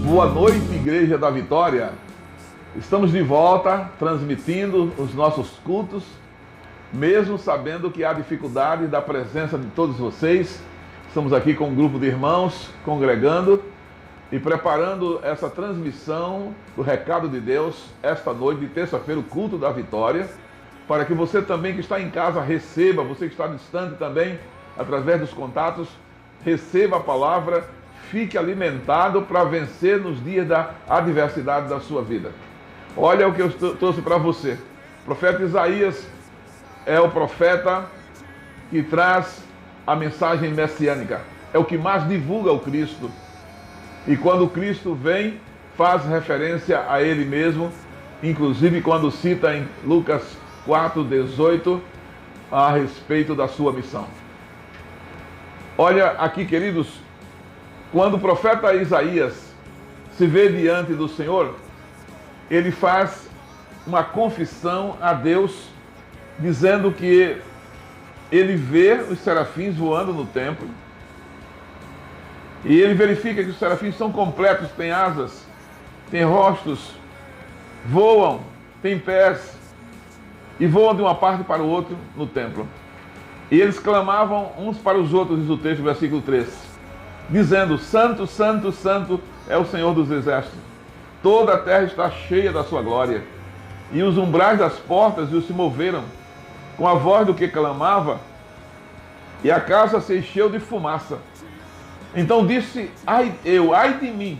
Boa noite, Igreja da Vitória. Estamos de volta, transmitindo os nossos cultos, mesmo sabendo que há dificuldade da presença de todos vocês. Estamos aqui com um grupo de irmãos, congregando e preparando essa transmissão do recado de Deus, esta noite de terça-feira, o culto da vitória, para que você também que está em casa receba, você que está distante também, através dos contatos, receba a palavra, fique alimentado para vencer nos dias da adversidade da sua vida. Olha o que eu trouxe para você. O profeta Isaías é o profeta que traz a mensagem messiânica. É o que mais divulga o Cristo. E quando o Cristo vem, faz referência a ele mesmo, inclusive quando cita em Lucas 4:18 a respeito da sua missão. Olha aqui, queridos, quando o profeta Isaías se vê diante do Senhor, ele faz uma confissão a Deus, dizendo que ele vê os serafins voando no templo, e ele verifica que os serafins são completos, têm asas, têm rostos, voam, têm pés, e voam de uma parte para o outro no templo. E eles clamavam uns para os outros, diz o texto, versículo 3, dizendo: Santo, Santo, Santo é o Senhor dos Exércitos. Toda a terra está cheia da sua glória. E os umbrais das portas se moveram com a voz do que clamava, e a casa se encheu de fumaça. Então disse: ai de mim,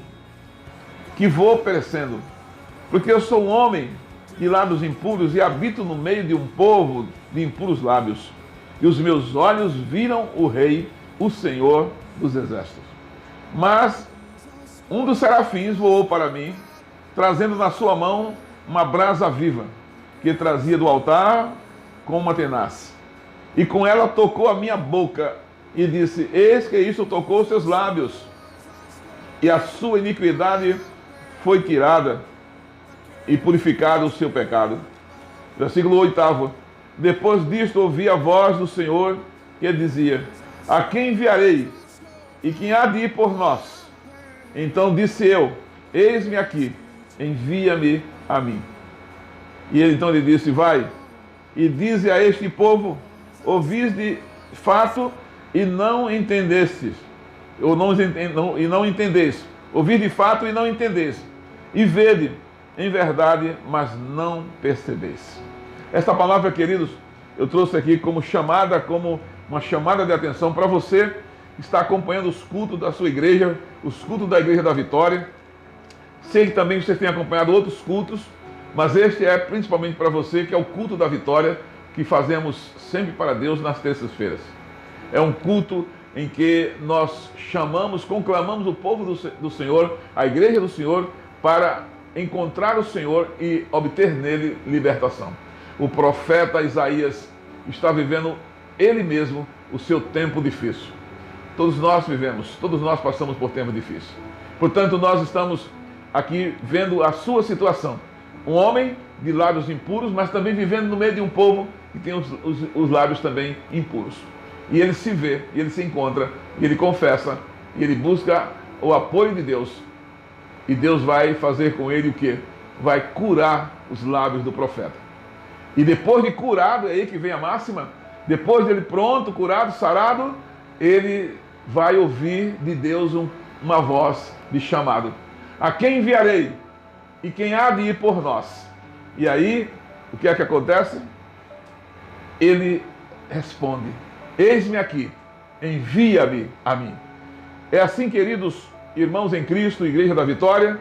que vou perecendo, porque eu sou um homem de lábios impuros e habito no meio de um povo de impuros lábios. E os meus olhos viram o Rei, o Senhor dos Exércitos. Mas um dos serafins voou para mim, trazendo na sua mão uma brasa viva, que trazia do altar com uma tenaz. E com ela tocou a minha boca e disse: eis que isso tocou os seus lábios, e a sua iniquidade foi tirada, e purificado o seu pecado. Versículo 8. Depois disto ouvi a voz do Senhor, que dizia: a quem enviarei? E quem há de ir por nós? Então disse eu: eis-me aqui, envia-me a mim. E ele então lhe disse: vai, e dize a este povo: ouvis de fato e não entendestes, e não entendeis. Ouvis de fato e não entendeis. E vede em verdade, mas não percebeis. Esta palavra, queridos, eu trouxe aqui como uma chamada de atenção para você que está acompanhando os cultos da sua igreja, os cultos da Igreja da Vitória. Sei que também você tem acompanhado outros cultos, mas este é principalmente para você, que é o culto da vitória que fazemos sempre para Deus nas terças-feiras. É um culto em que nós conclamamos o povo do Senhor, a Igreja do Senhor, para encontrar o Senhor e obter nele libertação. O profeta Isaías está vivendo ele mesmo o seu tempo difícil. Todos nós vivemos, todos nós passamos por tempo difícil. Portanto, nós estamos aqui vendo a sua situação. Um homem de lábios impuros, mas também vivendo no meio de um povo que tem os lábios também impuros. E ele se vê, e ele se encontra, e ele confessa, e ele busca o apoio de Deus. E Deus vai fazer com ele o quê? Vai curar os lábios do profeta. E depois de curado, é aí que vem a máxima, depois dele pronto, curado, sarado, ele vai ouvir de Deus uma voz de chamado. A quem enviarei? E quem há de ir por nós? E aí, o que é que acontece? Ele responde: eis-me aqui, envia-me a mim. É assim, queridos irmãos em Cristo, Igreja da Vitória,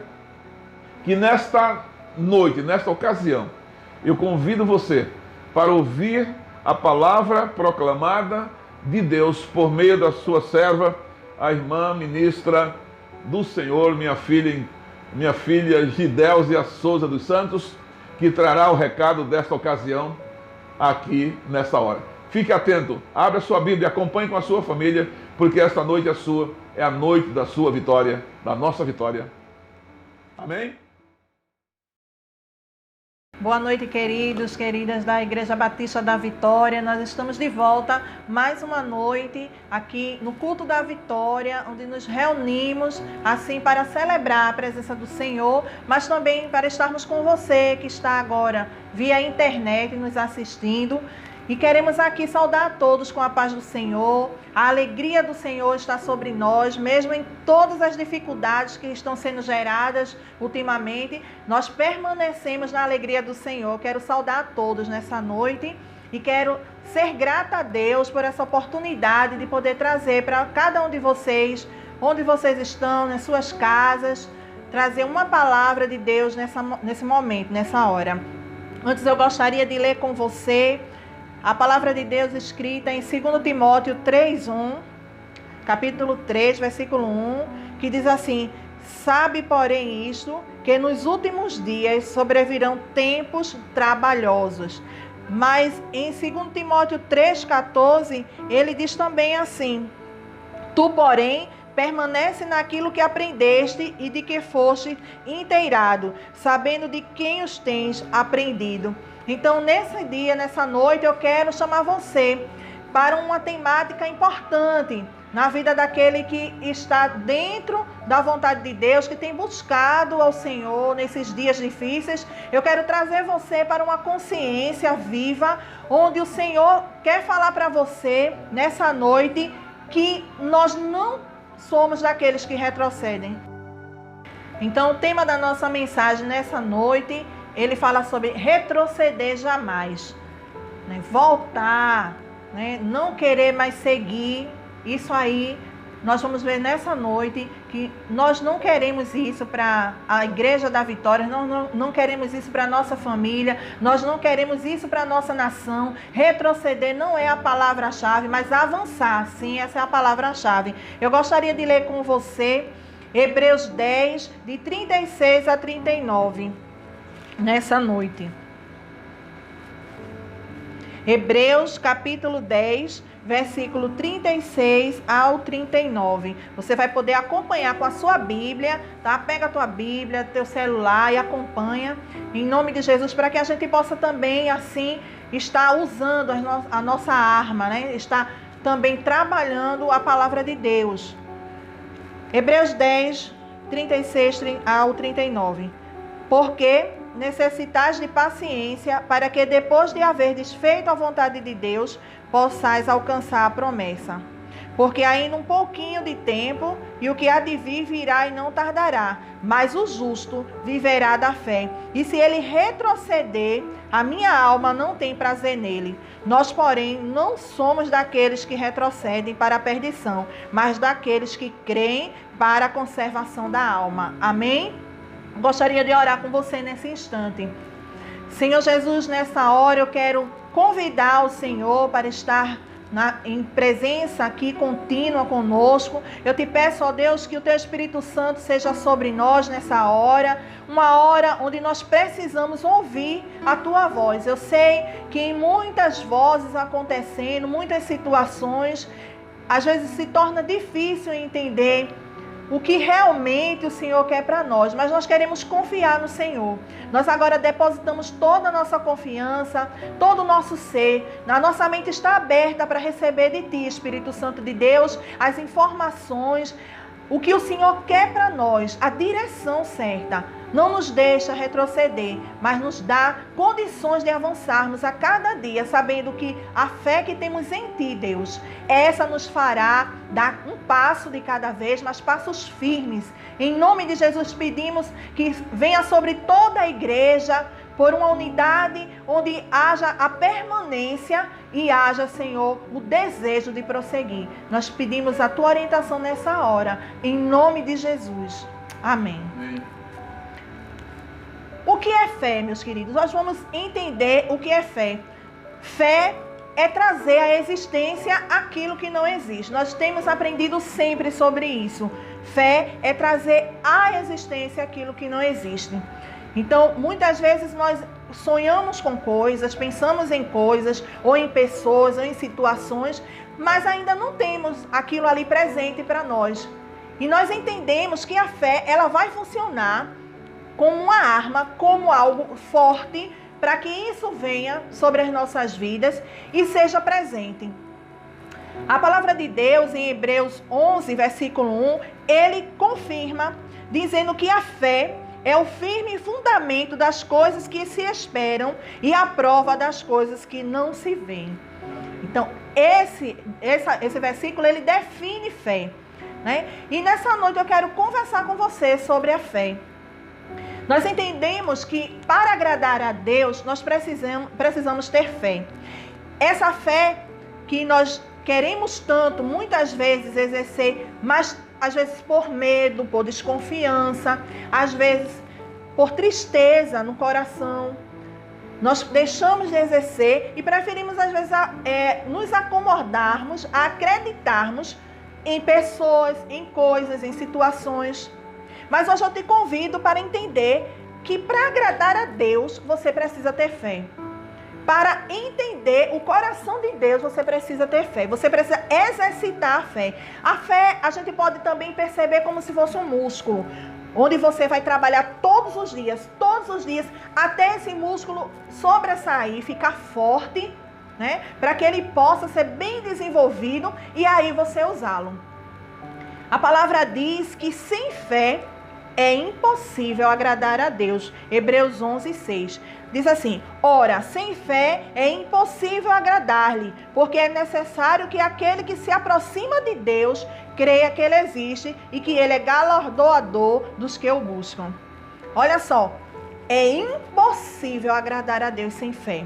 que nesta noite, nesta ocasião, eu convido você para ouvir a palavra proclamada de Deus por meio da sua serva, a irmã ministra do Senhor, minha filha Gidéusia Souza dos Santos, que trará o recado desta ocasião aqui nesta hora. Fique atento, abra sua Bíblia, acompanhe com a sua família, porque esta noite é sua, é a noite da sua vitória, da nossa vitória. Amém? Boa noite, queridos, queridas da Igreja Batista da Vitória. Nós estamos de volta mais uma noite aqui no Culto da Vitória, onde nos reunimos assim para celebrar a presença do Senhor, mas também para estarmos com você que está agora via internet nos assistindo. E queremos aqui saudar a todos com a paz do Senhor. A alegria do Senhor está sobre nós, mesmo em todas as dificuldades que estão sendo geradas ultimamente. Nós permanecemos na alegria do Senhor. Quero saudar a todos nessa noite e quero ser grata a Deus por essa oportunidade de poder trazer para cada um de vocês, onde vocês estão, nas suas casas, trazer uma palavra de Deus nesse momento, nessa hora. Antes eu gostaria de ler com você a palavra de Deus escrita em 2 Timóteo 3:1, capítulo 3, versículo 1, que diz assim: sabe, porém, isto, que nos últimos dias sobrevirão tempos trabalhosos. Mas em 2 Timóteo 3,14, ele diz também assim: tu, porém, permanece naquilo que aprendeste e de que foste inteirado, sabendo de quem os tens aprendido. Então, nesse dia, nessa noite, eu quero chamar você para uma temática importante na vida daquele que está dentro da vontade de Deus, que tem buscado ao Senhor nesses dias difíceis. Eu quero trazer você para uma consciência viva, onde o Senhor quer falar para você, nessa noite, que nós não somos daqueles que retrocedem. Então, o tema da nossa mensagem nessa noite, ele fala sobre retroceder jamais, né? Voltar, né? Não querer mais seguir. Isso aí, nós vamos ver nessa noite que nós não queremos isso para a Igreja da Vitória, não queremos isso para a nossa família, nós não queremos isso para a nossa nação. Retroceder não é a palavra-chave, mas avançar, sim, essa é a palavra-chave. Eu gostaria de ler com você Hebreus 10, de 36 a 39. Nessa noite. Hebreus capítulo 10, versículo 36 ao 39. Você vai poder acompanhar com a sua Bíblia, tá? Pega a tua Bíblia, teu celular e acompanha em nome de Jesus, para que a gente possa também assim estar usando a nossa arma, né? Estar também trabalhando a palavra de Deus. Hebreus 10, 36 ao 39. Porque necessitais de paciência, para que depois de haverdes feito a vontade de Deus, possais alcançar a promessa. Porque ainda um pouquinho de tempo, e o que há de vir virá e não tardará, mas o justo viverá da fé. E se ele retroceder, a minha alma não tem prazer nele. Nós, porém, não somos daqueles que retrocedem para a perdição, mas daqueles que creem para a conservação da alma. Amém? Gostaria de orar com você nesse instante. Senhor Jesus, nessa hora eu quero convidar o Senhor para estar em presença aqui contínua conosco. Eu te peço, ó Deus, que o teu Espírito Santo seja sobre nós nessa hora, uma hora onde nós precisamos ouvir a tua voz. Eu sei que em muitas vozes acontecendo, muitas situações, às vezes se torna difícil entender o que realmente o Senhor quer para nós, mas nós queremos confiar no Senhor. Nós agora depositamos toda a nossa confiança, todo o nosso ser, a nossa mente está aberta para receber de Ti, Espírito Santo de Deus, as informações, o que o Senhor quer para nós, a direção certa. Não nos deixa retroceder, mas nos dá condições de avançarmos a cada dia, sabendo que a fé que temos em Ti, Deus, essa nos fará dar um passo de cada vez, mas passos firmes. Em nome de Jesus pedimos que venha sobre toda a igreja, por uma unidade onde haja a permanência e haja, Senhor, o desejo de prosseguir. Nós pedimos a Tua orientação nessa hora, em nome de Jesus. Amém. Amém. O que é fé, meus queridos? Nós vamos entender o que é fé. Fé é trazer à existência aquilo que não existe. Nós temos aprendido sempre sobre isso. Fé é trazer à existência aquilo que não existe. Então, muitas vezes nós sonhamos com coisas, pensamos em coisas, ou em pessoas, ou em situações, mas ainda não temos aquilo ali presente para nós. E nós entendemos que a fé, ela vai funcionar como uma arma, como algo forte, para que isso venha sobre as nossas vidas e seja presente. A palavra de Deus, em Hebreus 11, versículo 1, ele confirma, dizendo que a fé é o firme fundamento das coisas que se esperam e a prova das coisas que não se veem. Então, esse versículo, ele define fé, né? E nessa noite eu quero conversar com você sobre a fé. Nós entendemos que para agradar a Deus, nós precisamos ter fé. Essa fé que nós queremos tanto, muitas vezes, exercer, mas às vezes por medo, por desconfiança, às vezes por tristeza no coração, nós deixamos de exercer e preferimos às vezes nos acomodarmos, acreditarmos em pessoas, em coisas, em situações. Mas hoje eu te convido para entender que para agradar a Deus, você precisa ter fé. Para entender o coração de Deus, você precisa ter fé. Você precisa exercitar a fé. A fé, a gente pode também perceber como se fosse um músculo, onde você vai trabalhar todos os dias, até esse músculo sobressair, ficar forte, né? Para que ele possa ser bem desenvolvido e aí você usá-lo. A palavra diz que sem fé é impossível agradar a Deus. Hebreus 11, 6. Diz assim: ora, sem fé é impossível agradar-lhe, porque é necessário que aquele que se aproxima de Deus creia que Ele existe e que Ele é galardoador dos que o buscam. Olha só, é impossível agradar a Deus sem fé.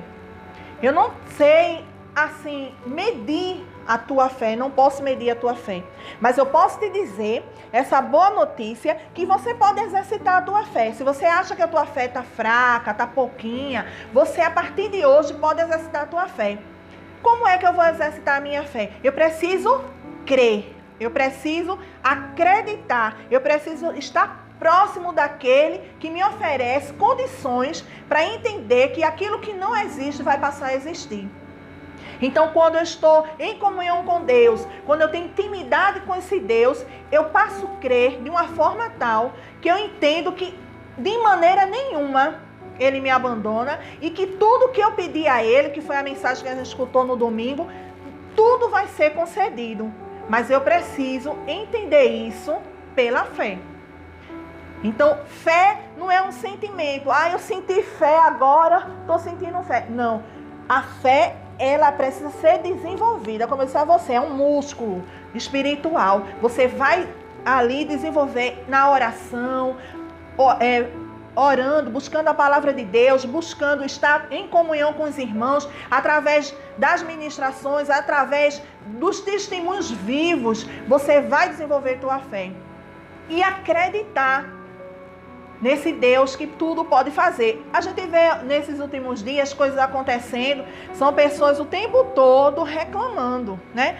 Eu não sei, assim, medir a tua fé, não posso medir a tua fé, mas eu posso te dizer essa boa notícia que você pode exercitar a tua fé. Se você acha que a tua fé está fraca, está pouquinha, você a partir de hoje pode exercitar a tua fé. Como é que eu vou exercitar a minha fé? Eu preciso crer, eu preciso acreditar, eu preciso estar próximo daquele que me oferece condições para entender que aquilo que não existe vai passar a existir. Então, quando eu estou em comunhão com Deus, quando eu tenho intimidade com esse Deus, eu passo a crer de uma forma tal que eu entendo que, de maneira nenhuma, Ele me abandona e que tudo que eu pedi a Ele, que foi a mensagem que a gente escutou no domingo, tudo vai ser concedido. Mas eu preciso entender isso pela fé. Então, fé não é um sentimento. Eu senti fé agora, estou sentindo fé. Não, a fé ela precisa ser desenvolvida, como eu disse a você, é um músculo espiritual. Você vai ali desenvolver na oração, orando, buscando a palavra de Deus, buscando estar em comunhão com os irmãos, através das ministrações, através dos testemunhos vivos, você vai desenvolver tua fé e acreditar nesse Deus que tudo pode fazer. A gente vê nesses últimos dias coisas acontecendo, são pessoas o tempo todo reclamando, né?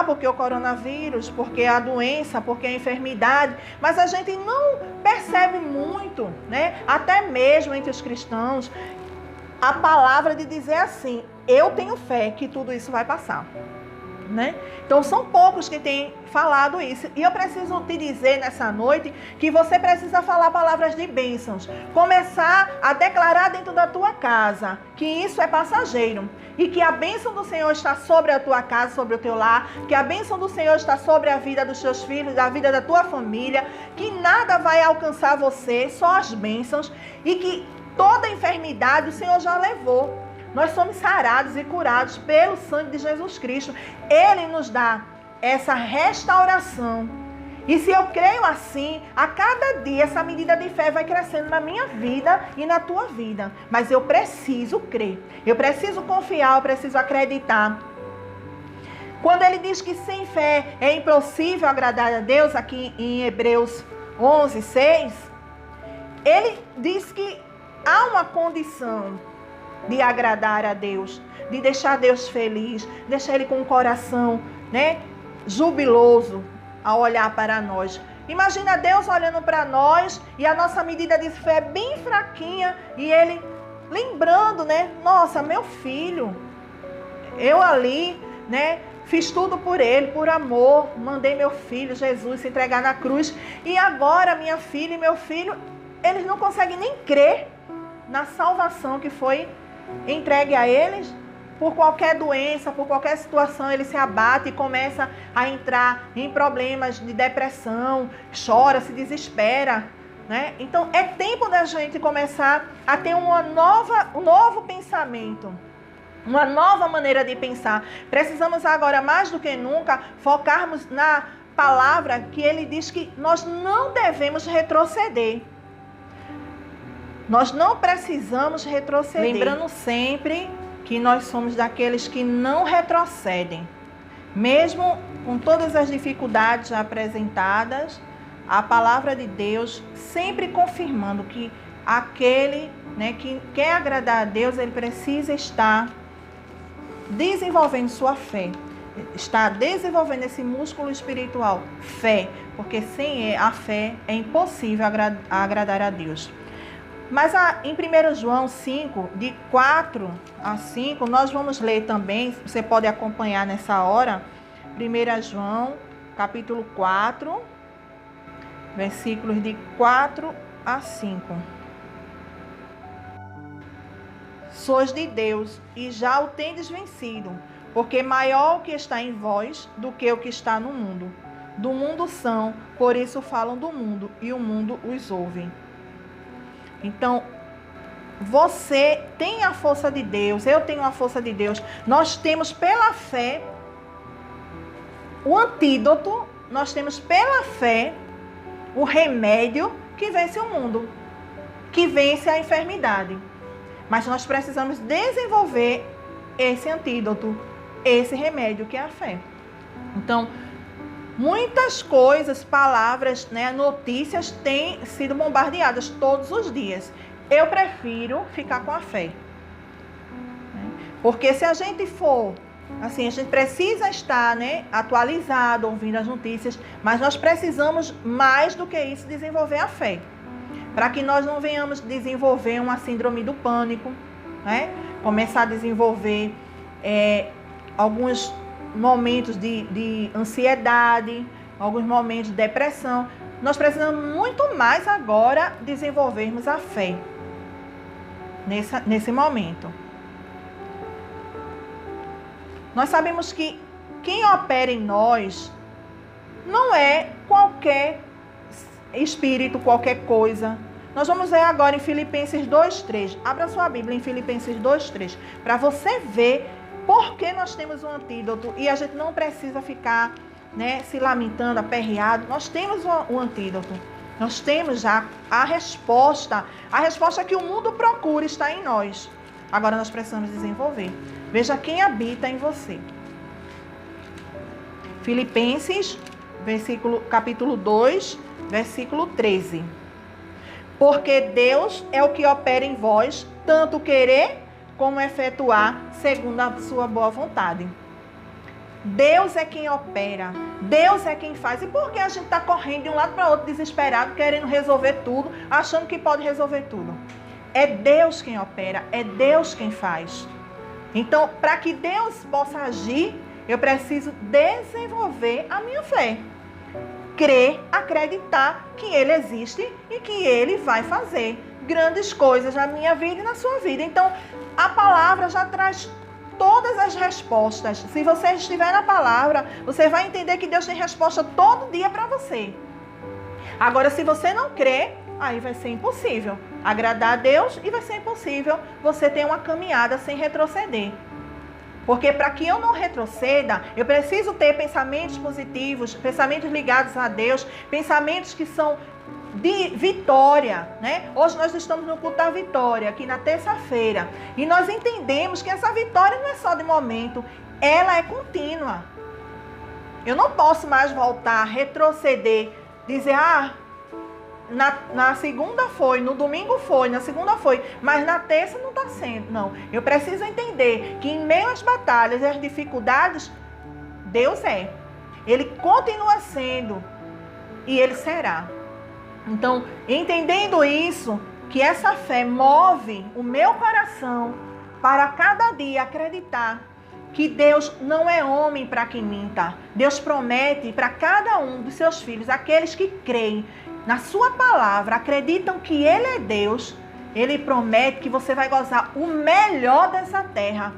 Porque o coronavírus, porque a doença, porque a enfermidade, mas a gente não percebe muito, né? Até mesmo entre os cristãos, a palavra de dizer assim: eu tenho fé que tudo isso vai passar. Né? Então são poucos que têm falado isso. E eu preciso te dizer nessa noite que você precisa falar palavras de bênçãos. Começar a declarar dentro da tua casa que isso é passageiro. E que a bênção do Senhor está sobre a tua casa, sobre o teu lar. Que a bênção do Senhor está sobre a vida dos teus filhos, da vida da tua família. Que nada vai alcançar você, só as bênçãos. E que toda enfermidade o Senhor já levou. Nós somos sarados e curados pelo sangue de Jesus Cristo. Ele nos dá essa restauração. E se eu creio assim, a cada dia essa medida de fé vai crescendo na minha vida e na tua vida. Mas eu preciso crer, eu preciso confiar, eu preciso acreditar. Quando ele diz que sem fé é impossível agradar a Deus, aqui em Hebreus 11, 6, ele diz que há uma condição de agradar a Deus, de deixar Deus feliz, deixar Ele com o coração, né, jubiloso ao olhar para nós. Imagina Deus olhando para nós e a nossa medida de fé é bem fraquinha e Ele lembrando, né, nossa, meu filho, eu ali, né, fiz tudo por Ele, por amor, mandei meu filho Jesus se entregar na cruz e agora minha filha e meu filho, eles não conseguem nem crer na salvação que foi entregue a eles. Por qualquer doença, por qualquer situação, ele se abate e começa a entrar em problemas de depressão, chora, se desespera, né? Então, é tempo da gente começar a ter um novo pensamento, uma nova maneira de pensar. Precisamos agora, mais do que nunca, focarmos na palavra que ele diz que nós não devemos retroceder. Nós não precisamos retroceder. Lembrando sempre que nós somos daqueles que não retrocedem. Mesmo com todas as dificuldades apresentadas, a palavra de Deus sempre confirmando que aquele, né, que quer agradar a Deus, ele precisa estar desenvolvendo sua fé. Está desenvolvendo esse músculo espiritual, fé. Porque sem a fé é impossível agradar a Deus. Mas em 1 João 5, de 4 a 5, nós vamos ler também, você pode acompanhar nessa hora, 1 João, capítulo 4, versículos de 4 a 5. Sois de Deus e já o tendes vencido, porque maior o que está em vós do que o que está no mundo. Do mundo são, por isso falam do mundo, e o mundo os ouve. Então, você tem a força de Deus, eu tenho a força de Deus. Nós temos pela fé o antídoto, nós temos pela fé o remédio que vence o mundo, que vence a enfermidade. Mas nós precisamos desenvolver esse antídoto, esse remédio que é a fé. Então, muitas coisas, palavras, né, notícias têm sido bombardeadas todos os dias. Eu prefiro ficar com a fé. Porque se a gente for, assim, a gente precisa estar, né, atualizado, ouvindo as notícias, mas nós precisamos mais do que isso desenvolver a fé. Para que nós não venhamos desenvolver uma síndrome do pânico, né? Começar a desenvolver alguns momentos de ansiedade, alguns momentos de depressão. Nós precisamos muito mais agora desenvolvermos a fé nesse momento. Nós sabemos que quem opera em nós não é qualquer espírito, qualquer coisa. Nós vamos ver agora em Filipenses 2:3. Abra sua Bíblia em Filipenses 2:3 para você ver por que nós temos um antídoto e a gente não precisa ficar, né, se lamentando, aperreado. Nós temos um antídoto. Nós temos já a resposta. A resposta que o mundo procura está em nós. Agora nós precisamos desenvolver. Veja quem habita em você. Filipenses, capítulo 2, versículo 13. Porque Deus é o que opera em vós, tanto querer como efetuar, segundo a sua boa vontade. Deus é quem opera, Deus é quem faz. E por que a gente está correndo de um lado para o outro, desesperado, querendo resolver tudo, achando que pode resolver tudo? É Deus quem opera, é Deus quem faz. Então, para que Deus possa agir, eu preciso desenvolver a minha fé. Crer, acreditar que Ele existe e que Ele vai fazer grandes coisas na minha vida e na sua vida. Então, a palavra já traz todas as respostas. Se você estiver na palavra, você vai entender que Deus tem resposta todo dia para você. Agora, se você não crer, aí vai ser impossível agradar a Deus e vai ser impossível você ter uma caminhada sem retroceder. Porque para que eu não retroceda, eu preciso ter pensamentos positivos, pensamentos ligados a Deus, pensamentos que são de vitória, né? Hoje nós estamos no culto da vitória, aqui na terça-feira. E nós entendemos que essa vitória não é só de momento, ela é contínua. Eu não posso mais voltar, retroceder, dizer, na segunda foi, no domingo foi, na segunda foi, mas na terça não está sendo. Não, eu preciso entender que em meio às batalhas e às dificuldades, Deus é. Ele continua sendo e Ele será. Então, entendendo isso, que essa fé move o meu coração para cada dia acreditar que Deus não é homem para que minta. Deus promete para cada um dos seus filhos, aqueles que creem na sua palavra, acreditam que Ele é Deus, Ele promete que você vai gozar o melhor dessa terra.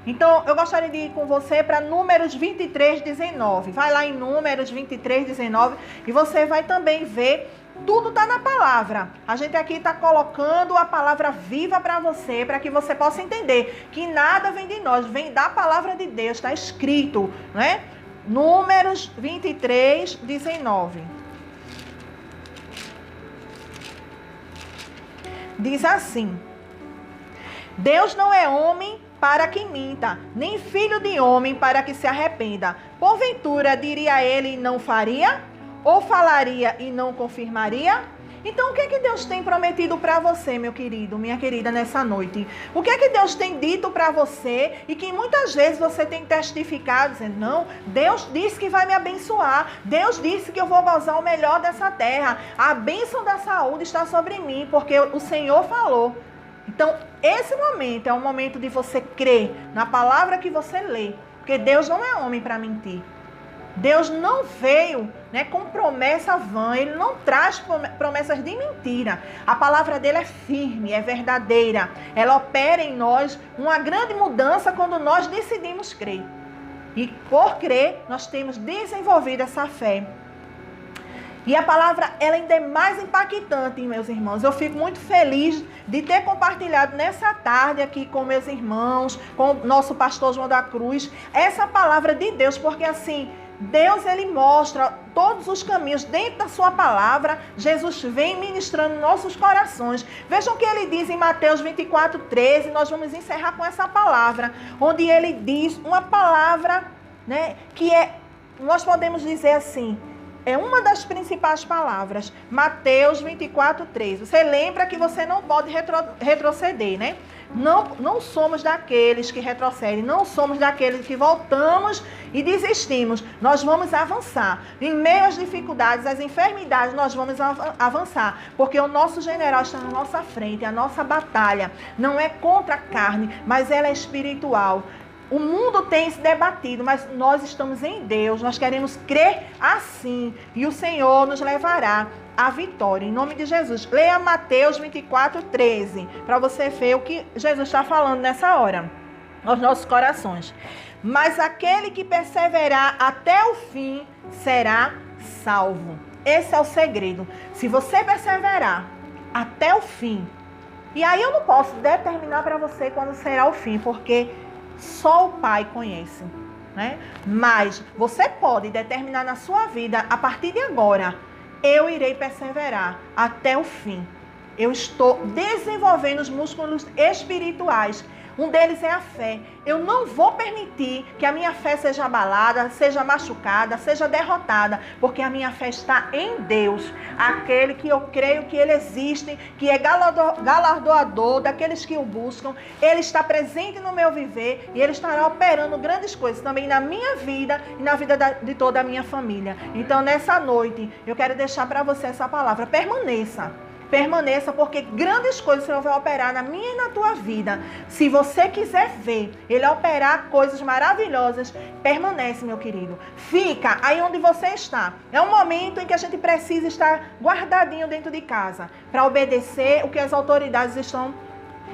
Então, eu gostaria de ir com você para Números 23, 19. Vai lá em Números 23, 19 e você vai também ver, tudo está na palavra. A gente aqui está colocando a palavra viva para você, para que você possa entender que nada vem de nós, vem da palavra de Deus, está escrito, né? Números 23, 19. Diz assim: Deus não é homem para que minta, nem filho de homem para que se arrependa. Porventura, diria ele e não faria? Ou falaria e não confirmaria? Então, o que é que Deus tem prometido para você, meu querido, minha querida, nessa noite? O que é que Deus tem dito para você e que muitas vezes você tem testificado, dizendo, não, Deus disse que vai me abençoar, Deus disse que eu vou gozar o melhor dessa terra, a bênção da saúde está sobre mim, porque o Senhor falou. Então, esse momento é um momento de você crer na palavra que você lê, porque Deus não é homem para mentir. Deus não veio, né, com promessa vã, Ele não traz promessas de mentira. A palavra dele é firme, é verdadeira. Ela opera em nós uma grande mudança quando nós decidimos crer. E por crer, nós temos desenvolvido essa fé. E a palavra, ela ainda é mais impactante, meus irmãos. Eu fico muito feliz de ter compartilhado nessa tarde aqui com meus irmãos, com o nosso pastor João da Cruz, essa palavra de Deus, porque assim, Deus, ele mostra todos os caminhos dentro da sua palavra. Jesus vem ministrando nossos corações. Vejam o que ele diz em Mateus 24, 13. Nós vamos encerrar com essa palavra, onde ele diz uma palavra, né, que nós podemos dizer assim, é uma das principais palavras. Mateus 24, 13. Você lembra que você não pode retroceder, né? Não somos daqueles que retrocedem, não somos daqueles que voltamos e desistimos. Nós vamos avançar. Em meio às dificuldades, às enfermidades, nós vamos avançar. Porque o nosso general está na nossa frente. A nossa batalha não é contra a carne, mas ela é espiritual. O mundo tem se debatido, mas nós estamos em Deus. Nós queremos crer assim. E o Senhor nos levará à vitória. Em nome de Jesus. Leia Mateus 24, 13. Para você ver o que Jesus está falando nessa hora. Aos nossos corações. Mas aquele que perseverar até o fim será salvo. Esse é o segredo. Se você perseverar até o fim. E aí eu não posso determinar para você quando será o fim. Porque só o Pai conhece, né? Mas você pode determinar na sua vida, a partir de agora, eu irei perseverar até o fim. Eu estou desenvolvendo os músculos espirituais. Um deles é a fé. Eu não vou permitir que a minha fé seja abalada, seja machucada, seja derrotada, porque a minha fé está em Deus, aquele que eu creio que Ele existe, que é galardoador daqueles que o buscam. Ele está presente no meu viver e Ele estará operando grandes coisas também na minha vida e na vida de toda a minha família. Então, nessa noite, eu quero deixar para você essa palavra. Permaneça, porque grandes coisas o Senhor vai operar na minha e na tua vida. Se você quiser ver Ele operar coisas maravilhosas, permanece, meu querido. Fica aí onde você está. É um momento em que a gente precisa estar guardadinho dentro de casa, para obedecer o que as autoridades estão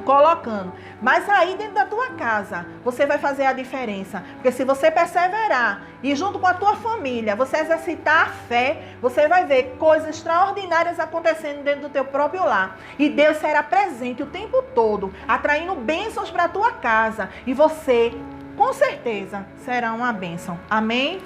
colocando. Mas aí dentro da tua casa, você vai fazer a diferença. Porque se você perseverar e junto com a tua família, você exercitar a fé, você vai ver coisas extraordinárias acontecendo dentro do teu próprio lar. E Deus será presente o tempo todo, atraindo bênçãos para a tua casa. E você, com certeza, será uma bênção. Amém?